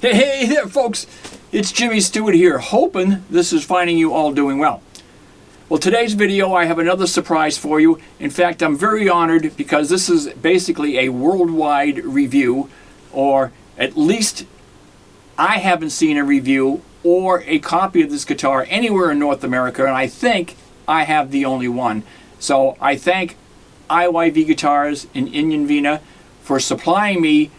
Hey there, folks. It's Jimmy Stewart here, hoping this is finding you all doing well. Well, today's video, I have another surprise for you. In fact, I'm very honored because this is basically a worldwide review, or at least I haven't seen a review or a copy of this guitar anywhere in North America, and I think I have the only one. So I thank IYV Guitars in Inyen Vina for supplying me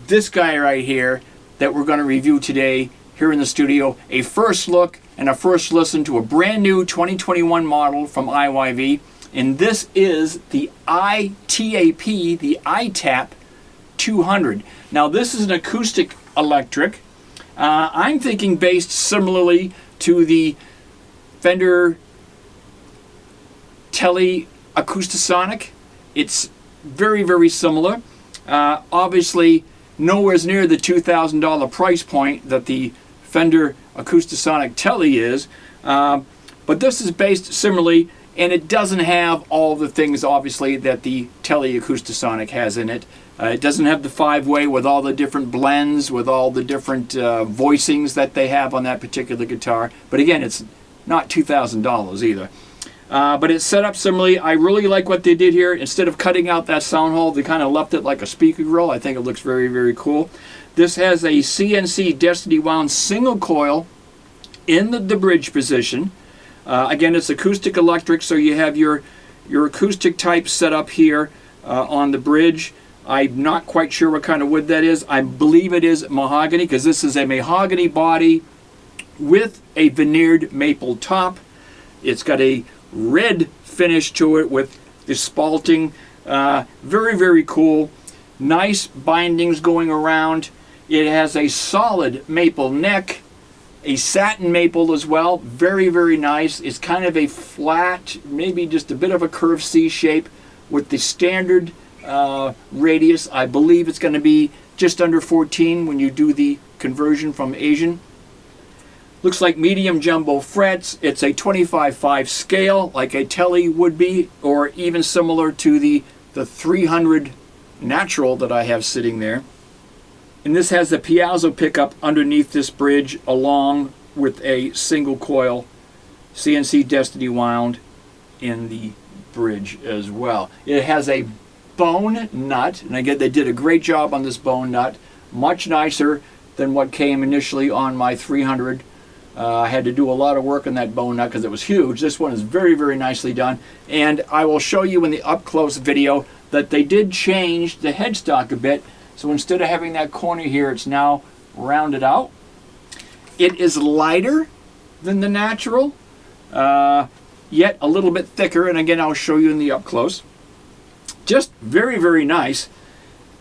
this guy right here that we're going to review today here in the studio. A first look and a first listen to a brand new 2021 model from IYV. And this is the ITAP, the ITAP-200. Now this is an acoustic electric. I'm thinking based similarly to the Fender Tele Acoustasonic. It's very, very similar. Obviously, nowhere near the $2,000 price point that the Fender Acoustasonic Tele is, but this is based similarly, and it doesn't have all the things, obviously, that the Tele Acoustasonic has in it. It doesn't have the 5-way with all the different blends, with all the different voicings that they have on that particular guitar. But again, it's not $2,000 either. But it's set up similarly. I really like what they did here. Instead of cutting out that sound hole, they kind of left it like a speaker grill. I think it looks very, very cool. This has a CNC Destiny wound single coil in the bridge position. Again, it's acoustic electric, so you have your acoustic type set up here on the bridge. I'm not quite sure what kind of wood that is. I believe it is mahogany, because this is a mahogany body with a veneered maple top. It's got a red finish to it with the spalting. Very, very cool. Nice bindings going around. It has a solid maple neck, a satin maple as well. Very, very nice. It's kind of a flat, maybe just a bit of a curved C shape with the standard radius. I believe it's going to be just under 14 when you do the conversion from Asian. Looks like medium jumbo frets. It's a 25/5 scale, like a Tele would be, or even similar to the 300 natural that I have sitting there. And this has a piezo pickup underneath this bridge, along with a single coil CNC Destiny wound in the bridge as well. It has a bone nut, and again, they did a great job on this bone nut. Much nicer than what came initially on my 300. I had to do a lot of work on that bone nut because it was huge. This one is very, very nicely done. And I will show you in the up-close video that they did change the headstock a bit. So instead of having that corner here, it's now rounded out. It is lighter than the natural, yet a little bit thicker. And again, I'll show you in the up-close. Just very, very nice.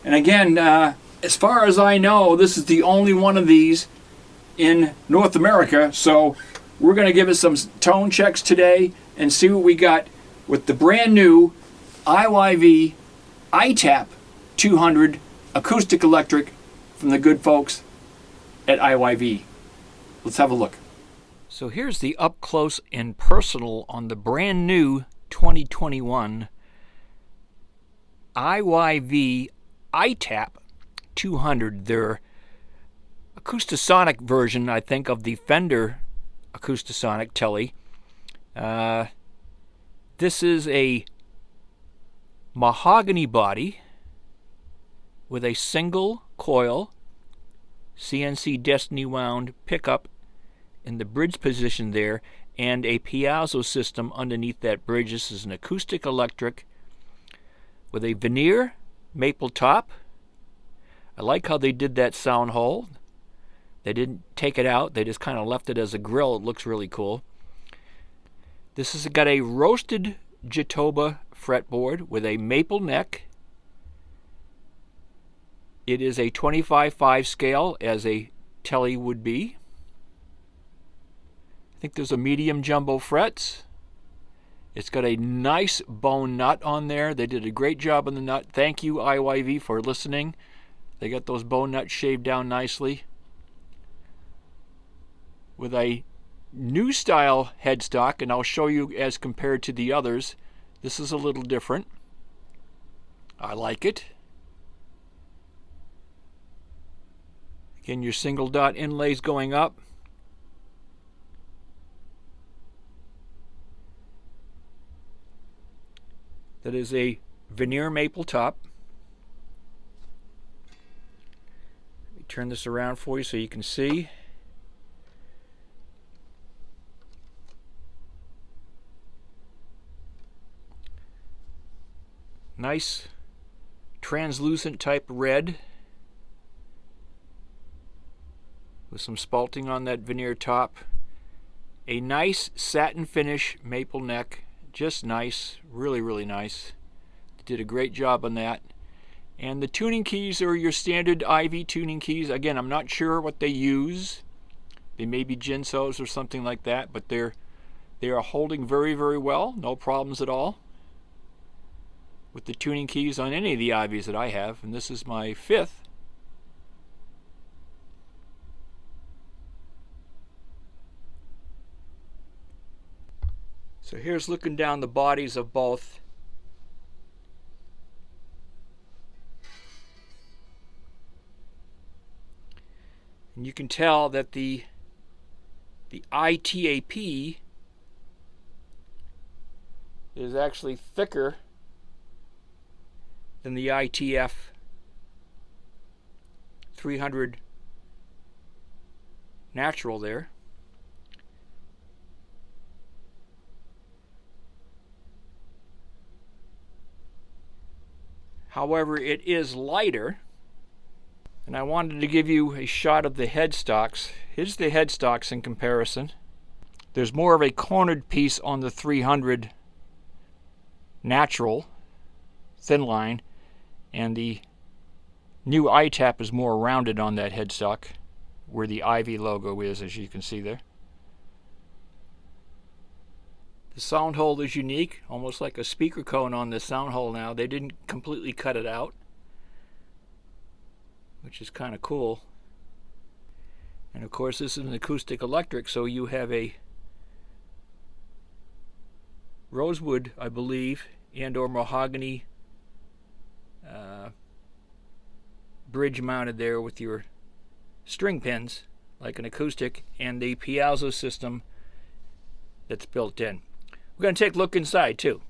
And again, as far as I know, this is the only one of these in North America, so we're going to give it some tone checks today and see what we got with the brand new IYV ITAP-200 Acoustic Electric from the good folks at IYV. Let's have a look. So here's the up close and personal on the brand new 2021 IYV ITAP-200. Their Acoustasonic version, I think, of the Fender Acoustasonic Tele. This is a mahogany body with a single coil CNC Destiny wound pickup in the bridge position there, and a piezo system underneath that bridge. This is an acoustic electric with a veneer maple top. I like how they did that sound hole. They didn't take it out, they just kind of left it as a grill. It looks really cool. This has got a roasted Jatoba fretboard with a maple neck. It is a 25/5 scale, as a Tele would be. I think there's a medium jumbo frets. It's got a nice bone nut on there. They did a great job on the nut. Thank you, IYV, for listening. They got those bone nuts shaved down nicely. With a new style headstock, and I'll show you as compared to the others. This is a little different. I like it. Again, your single dot inlays going up. That is a veneer maple top. Let me turn this around for you so you can see. Nice translucent type red with some spalting on that veneer top. A nice satin finish maple neck. Just nice, really, really nice. Did a great job on that. And the tuning keys are your standard IV tuning keys. Again, I'm not sure what they use. They may be Jinsos or something like that, but they are holding very, very well. No problems at all with the tuning keys on any of the IVs that I have, and this is my 5th. So here's looking down the bodies of both. And you can tell that the ITAP is actually thicker than the ITF-200 natural there. However, it is lighter, and I wanted to give you a shot of the headstocks. Here's the headstocks in comparison. There's more of a cornered piece on the 300 natural thin line, and the new ITAP is more rounded on that headstock, where the IV logo is, as you can see there. The sound hole is unique, almost like a speaker cone on the sound hole now. They didn't completely cut it out, which is kind of cool. And of course, this is an acoustic electric, so you have a rosewood, I believe, and or mahogany bridge mounted there with your string pins, like an acoustic, and the piezo system that's built in. We're going to take a look inside too.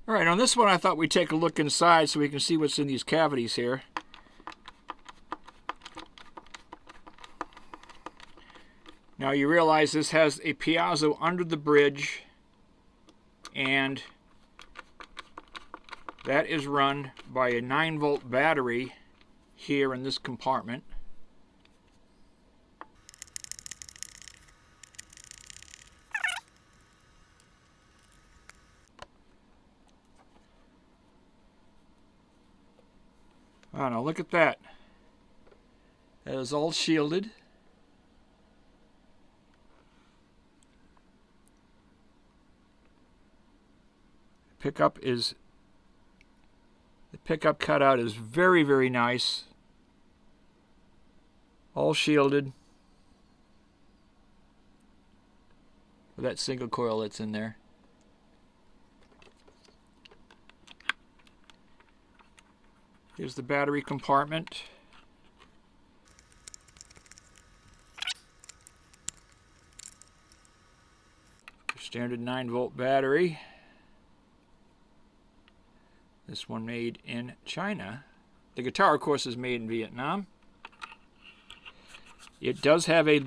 All right, on this one I thought we'd take a look inside so we can see what's in these cavities here. Now you realize this has a piezo under the bridge, and that is run by a 9-volt battery here in this compartment. Oh, now look at that. That is all shielded. The pickup cutout is very, very nice. All shielded with that single coil that's in there. Here's the battery compartment. Standard 9-volt battery. This one made in China. The guitar, of course, is made in Vietnam. It does have a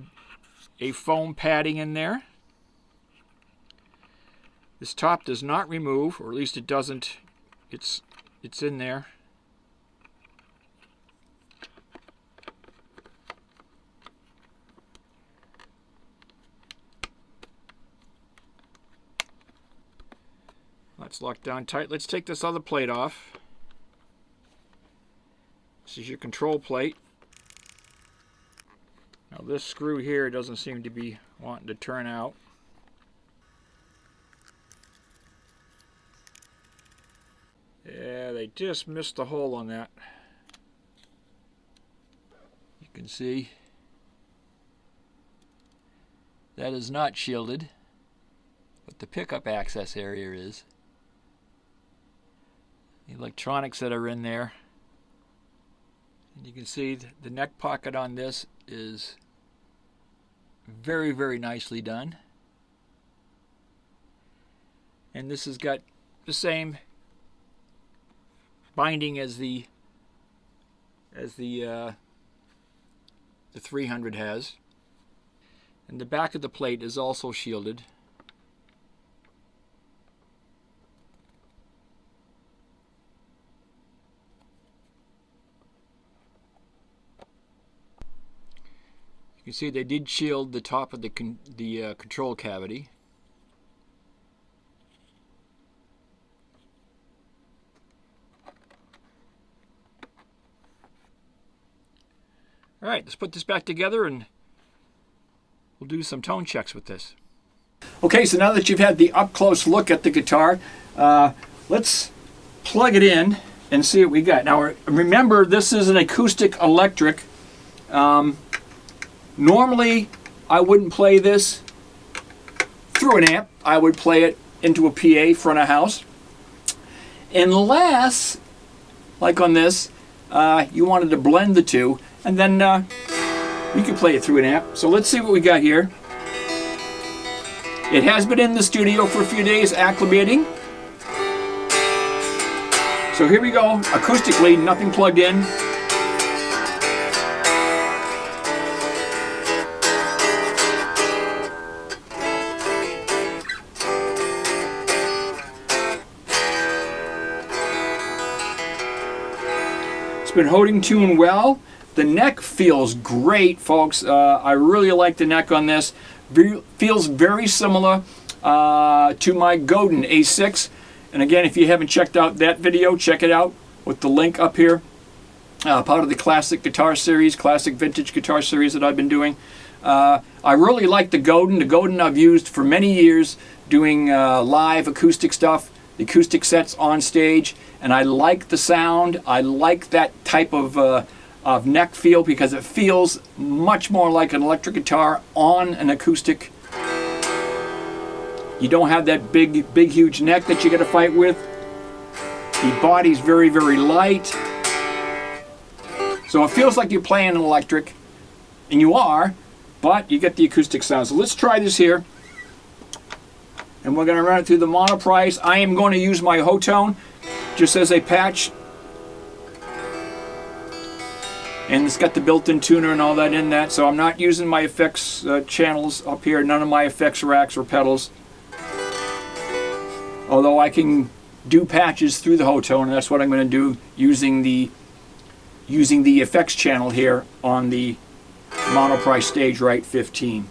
a foam padding in there. This top does not remove, or at least it doesn't. It's in there. That's locked down tight. Let's take this other plate off. This is your control plate. Now this screw here doesn't seem to be wanting to turn out. Yeah, they just missed the hole on that. You can see that is not shielded, but the pickup access area is. The electronics that are in there. And you can see the neck pocket on this is very, very nicely done. And this has got the same binding as the 300 has. And the back of the plate is also shielded. You see they did shield the top of the control cavity. All right, let's put this back together and we'll do some tone checks with this. Okay, so now that you've had the up-close look at the guitar, let's plug it in and see what we got. Now remember, this is an acoustic electric. Normally, I wouldn't play this through an amp. I would play it into a PA front of house. Unless, like on this, you wanted to blend the two, and then you could play it through an amp. So let's see what we got here. It has been in the studio for a few days acclimating. So here we go, acoustically, nothing plugged in. Been holding tune well. The neck feels great, folks. I really like the neck on this. Feels very similar to my Godin A6. And again, if you haven't checked out that video, check it out with the link up here. Part of the classic guitar series, classic vintage guitar series that I've been doing. I really like the Godin. The Godin I've used for many years doing live acoustic stuff, the acoustic sets on stage. And I like the sound. I like that type of neck feel because it feels much more like an electric guitar on an acoustic. You don't have that big, huge neck that you got to fight with. The body's very, very light. So it feels like you're playing an electric, and you are, but you get the acoustic sound. So let's try this here. And we're going to run it through the monoprice. I am going to use my Hotone just as a patch, and it's got the built-in tuner and all that in that, so I'm not using my effects channels up here, none of my effects racks or pedals, although I can do patches through the Hotone, and that's what I'm going to do using the effects channel here on the monoprice Stage Right 15.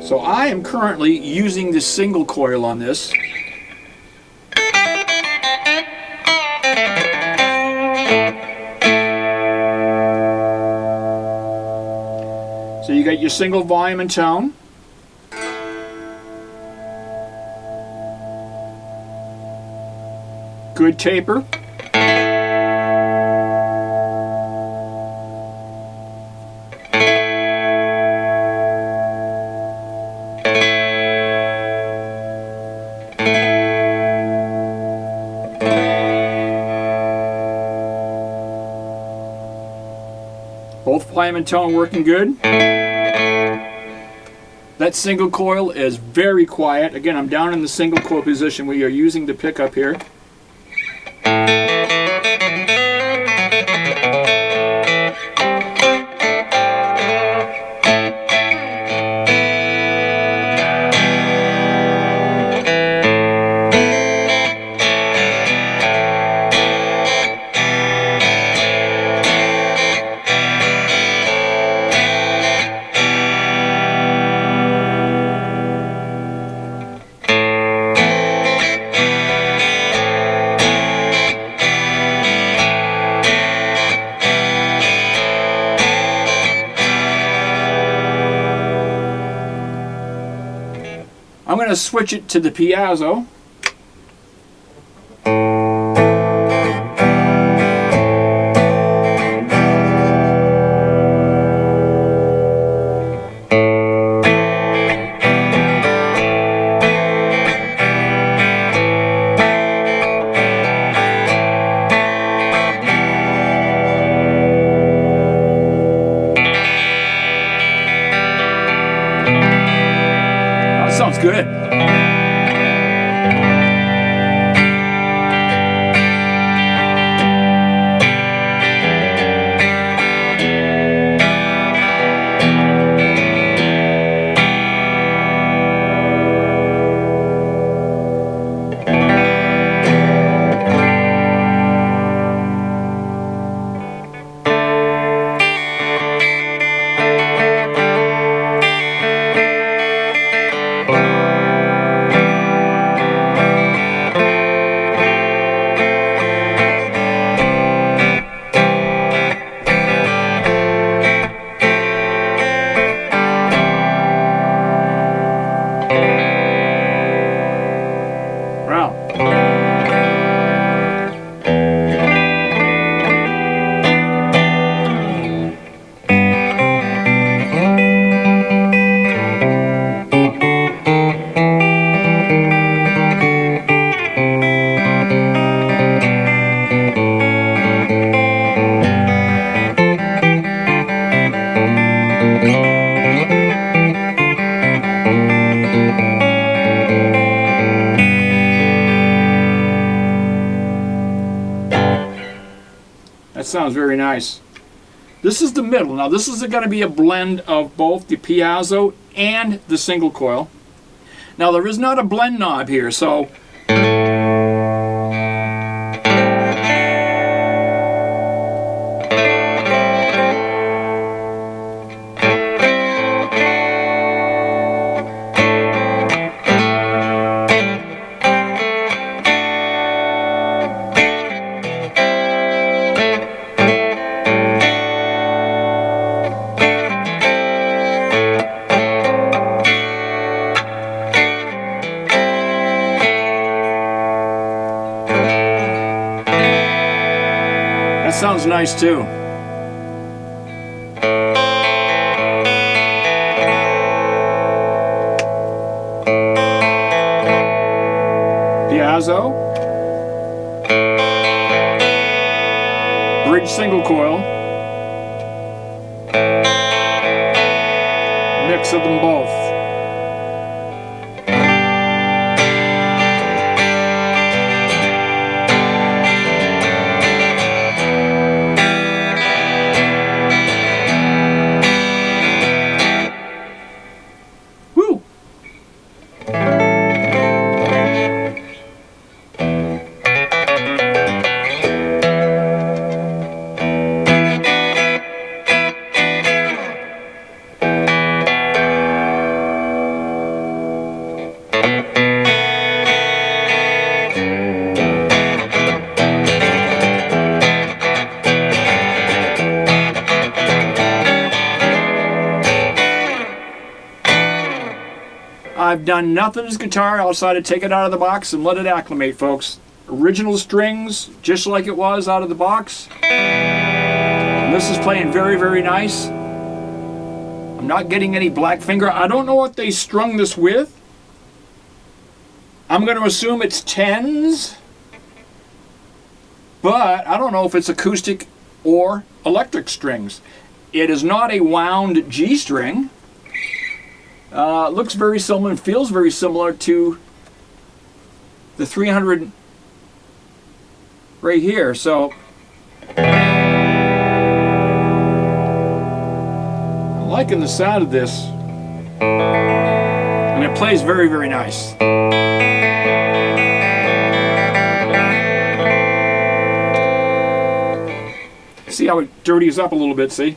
So I am currently using the single coil on this. So you got your single volume and tone. Good taper. Both volume and tone working good. That single coil is very quiet. Again, I'm down in the single coil position. We are using the pickup here. I'm going to switch it to the piezo. Sounds good. That sounds very nice. This is the middle. Now this is going to be a blend of both the piezo and the single coil. Now there is not a blend knob here, so sounds nice too. Piezo, bridge single coil, mix of them both. I've done nothing to this guitar outside of take it out of the box and let it acclimate, folks. Original strings, just like it was out of the box. And this is playing very, very nice. I'm not getting any black finger. I don't know what they strung this with. I'm going to assume it's 10s. But I don't know if it's acoustic or electric strings. It is not a wound G string. Looks very similar and feels very similar to the 300 right here. So I'm liking the sound of this, and it plays very, very nice. See how it dirties up a little bit, see?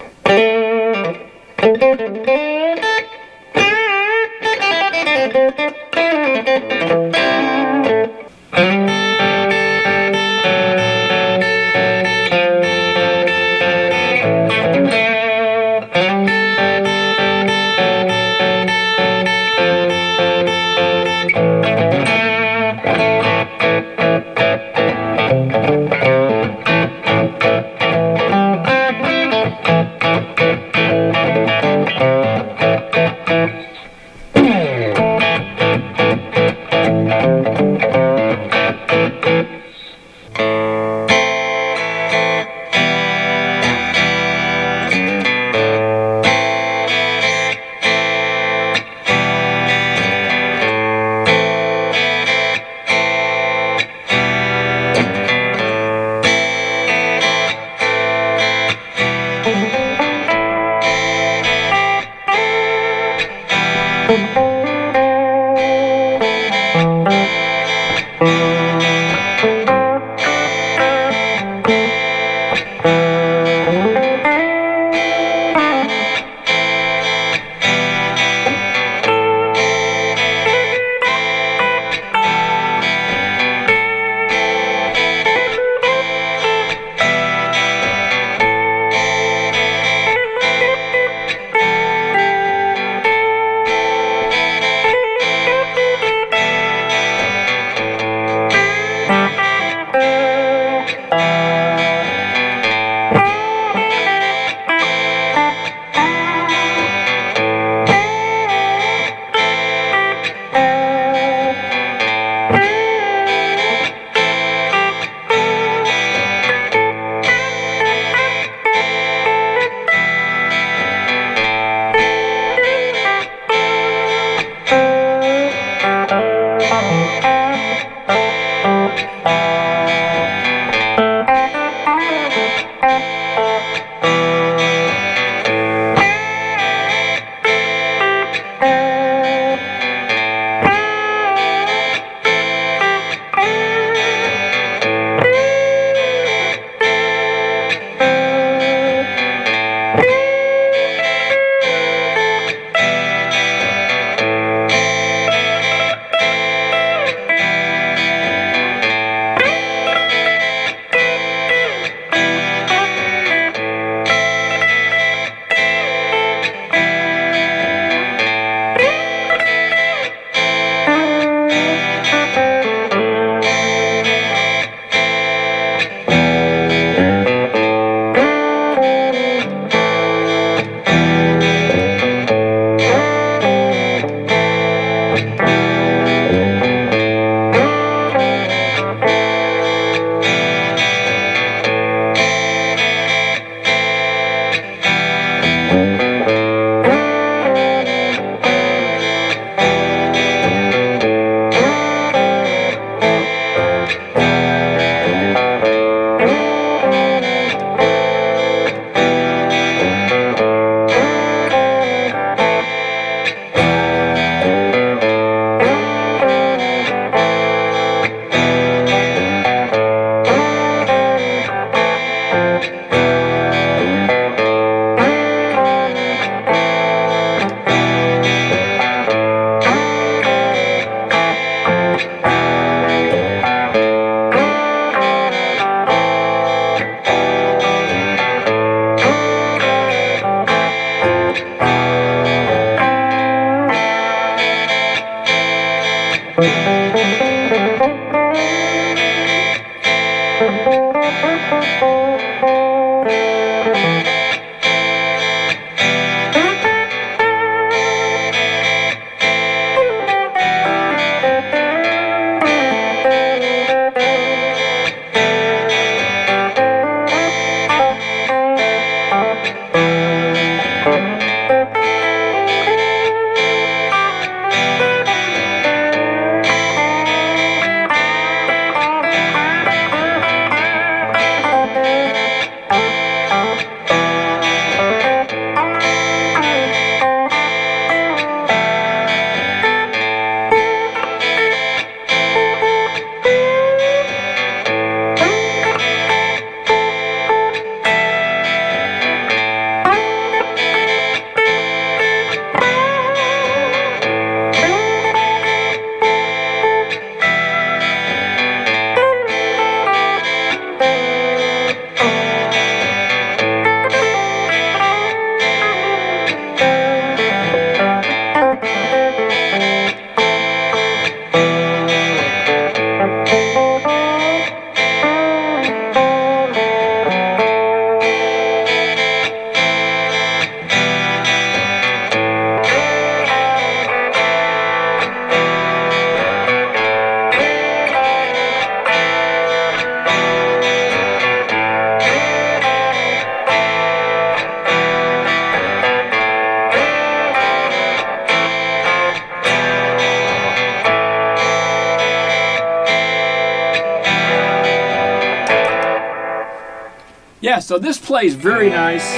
Yeah, so this plays very nice.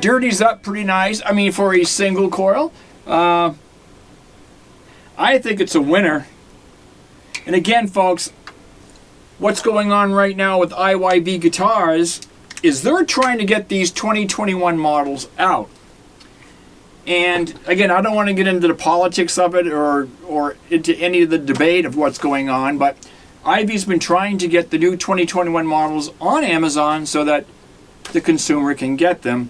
dirties up pretty nice. I mean, for a single coil, I think it's a winner. And again, folks, what's going on right now with IYV Guitars is they're trying to get these 2021 models out. And again, I don't want to get into the politics of it or into any of the debate of what's going on, but IYV's been trying to get the new 2021 models on Amazon so that the consumer can get them.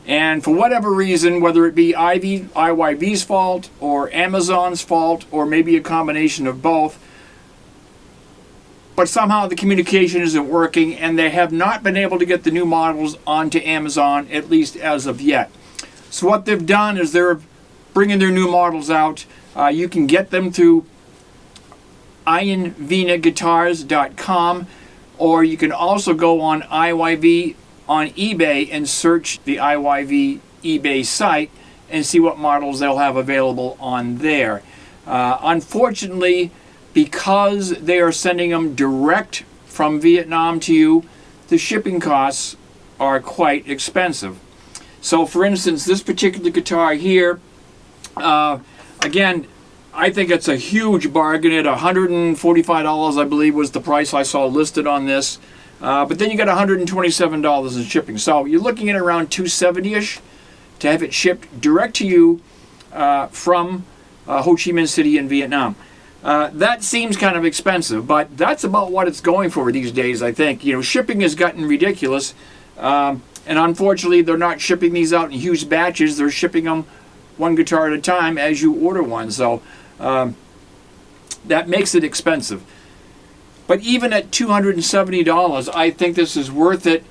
And for whatever reason, whether it be IYV's fault or Amazon's fault or maybe a combination of both, but somehow the communication isn't working and they have not been able to get the new models onto Amazon, at least as of yet. So what they've done is they're bringing their new models out. You can get them through IyenVinaGuitars.com, or you can also go on IYV on eBay and search the IYV eBay site and see what models they'll have available on there. Unfortunately, because they are sending them direct from Vietnam to you, the shipping costs are quite expensive. So for instance, this particular guitar here, again, I think it's a huge bargain at $145, I believe was the price I saw listed on this. But then you got $127 in shipping. So you're looking at around $270-ish to have it shipped direct to you from Ho Chi Minh City in Vietnam. That seems kind of expensive, but that's about what it's going for these days, I think. You know, shipping has gotten ridiculous. And unfortunately, they're not shipping these out in huge batches. They're shipping them one guitar at a time as you order one. So that makes it expensive. But even at $270, I think this is worth it.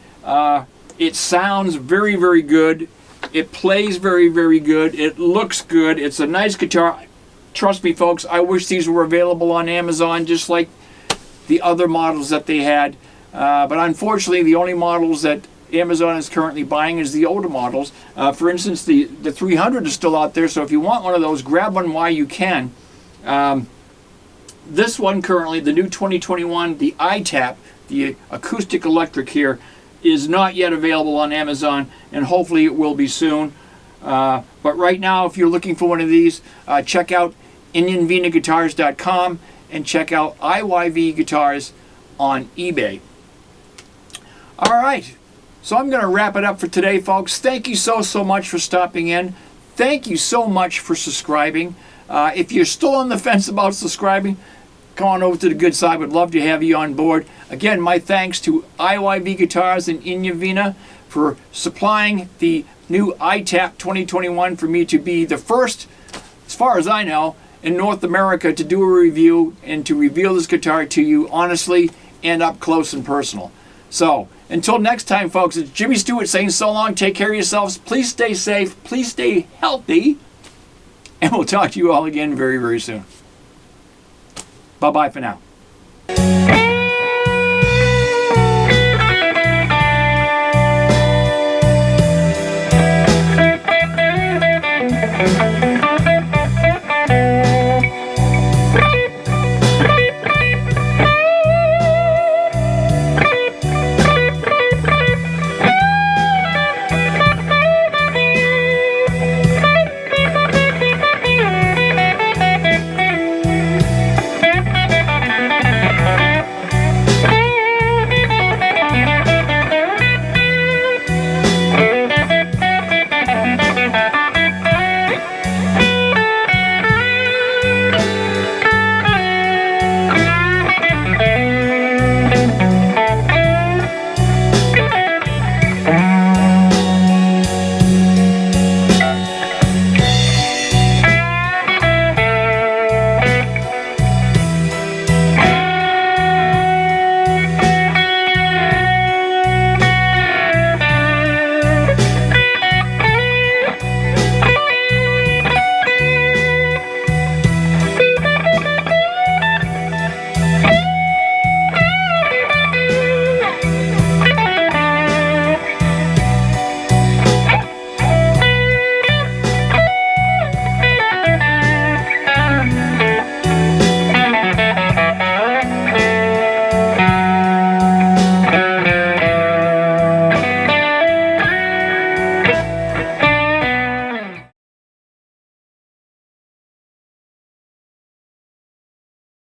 It sounds very, very good. It plays very, very good. It looks good. It's a nice guitar. Trust me, folks, I wish these were available on Amazon just like the other models that they had. But unfortunately, the only models that Amazon is currently buying is the older models. For instance, the 300 is still out there, so if you want one of those, grab one while you can. This one currently, the new 2021, the ITAP, the acoustic electric here, is not yet available on Amazon, and hopefully it will be soon. But right now, if you're looking for one of these, check out InyenVinaGuitars.com and check out IYV Guitars on eBay. All right. So I'm going to wrap it up for today, folks. Thank you so much for stopping in. Thank you so much for subscribing. If you're still on the fence about subscribing, come on over to the good side. We'd love to have you on board. Again, my thanks to IYV Guitars and Inyen Vina for supplying the new ITAP 2021 for me to be the first, as far as I know, in North America to do a review and to reveal this guitar to you honestly and up close and personal. So, until next time, folks, it's Jimmy Stewart saying so long. Take care of yourselves. Please stay safe. Please stay healthy. And we'll talk to you all again very, very soon. Bye-bye for now.